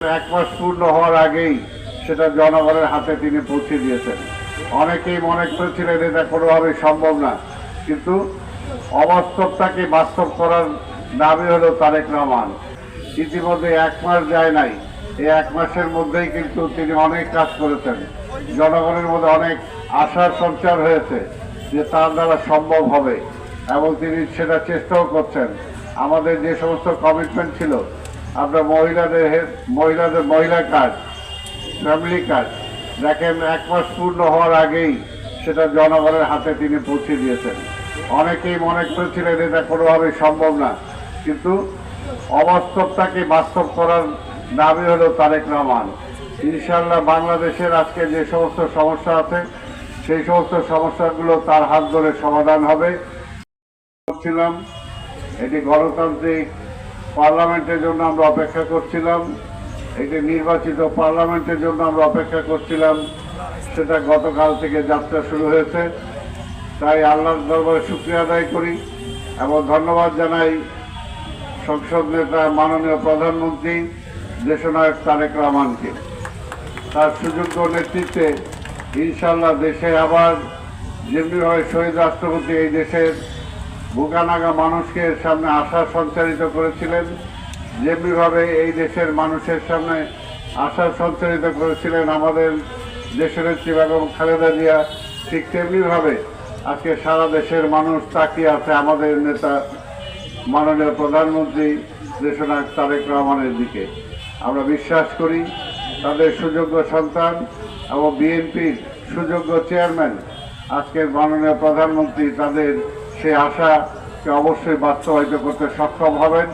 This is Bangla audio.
এক মাস পূর্ণ হওয়ার আগেই সেটা জনগণের হাতে তিনি পৌঁছে দিয়েছেন। অনেকেই মনে করেছিলেন এটা কোনোভাবেই সম্ভব না, কিন্তু অবাস্তবটাকে বাস্তব করার দাবি হলো তারেক রহমান। ইতিমধ্যে এক মাস যায় নাই, এই এক মাসের মধ্যেই কিন্তু তিনি অনেক কাজ করেছেন। জনগণের মধ্যে অনেক আশার সঞ্চার হয়েছে যে তার দ্বারা সম্ভব হবে, এবং তিনি সেটা চেষ্টাও করছেন। আমাদের যে সমস্ত কমিটমেন্ট ছিল, আমরা মহিলাদের মহিলা কার্ড, ফ্যামিলি কার্ড, দেখেন এক মাস পূর্ণ হওয়ার আগেই সেটা জনগণের হাতে তিনি পৌঁছে দিয়েছেন। অনেকেই মনে করেছিলেন এটা কোনোভাবেই সম্ভব না, কিন্তু অবাস্তবটাকে বাস্তব করার দাবি হলো তারেক রহমান। ইনশাআল্লাহ বাংলাদেশের আজকে যে সমস্ত সমস্যা আছে, সেই সমস্ত সমস্যাগুলো তার হাত ধরে সমাধান হবে। এটি গণতান্ত্রিক পার্লামেন্টের জন্য আমরা অপেক্ষা করছিলাম, একটি নির্বাচিত পার্লামেন্টের জন্য আমরা অপেক্ষা করছিলাম। সেটা গতকাল থেকে যাত্রা শুরু হয়েছে। তাই আল্লাহর দরবারে শুকরিয়া আদায় করি এবং ধন্যবাদ জানাই সংসদ নেতা মাননীয় প্রধানমন্ত্রী দেশনায়ক তারেক রহমানকে। তার সুযোগ্য নেতৃত্বে ইনশাআল্লাহ দেশে আবার যেমনিভাবে শহীদ রাষ্ট্রপতি এই দেশের বুকানাগা মানুষকে সামনে আশা সঞ্চারিত করেছিলেন, যেমনিভাবে এই দেশের মানুষের সামনে আশা সঞ্চারিত করেছিলেন আমাদের দেশনেত্রী বেগম খালেদা জিয়া, ঠিক তেমনিভাবে আজকে সারা দেশের মানুষ তাকিয়ে আছে আমাদের নেতা মাননীয় প্রধানমন্ত্রী দেশনায়ক তারেক রহমানের দিকে। আমরা বিশ্বাস করি তাদের সুযোগ্য সন্তান এবং বিএনপির সুযোগ্য চেয়ারম্যান আজকের মাননীয় প্রধানমন্ত্রী তাদের সেই আশাকে অবশ্যই বাস্তবায়িত করতে সক্ষম হবেন।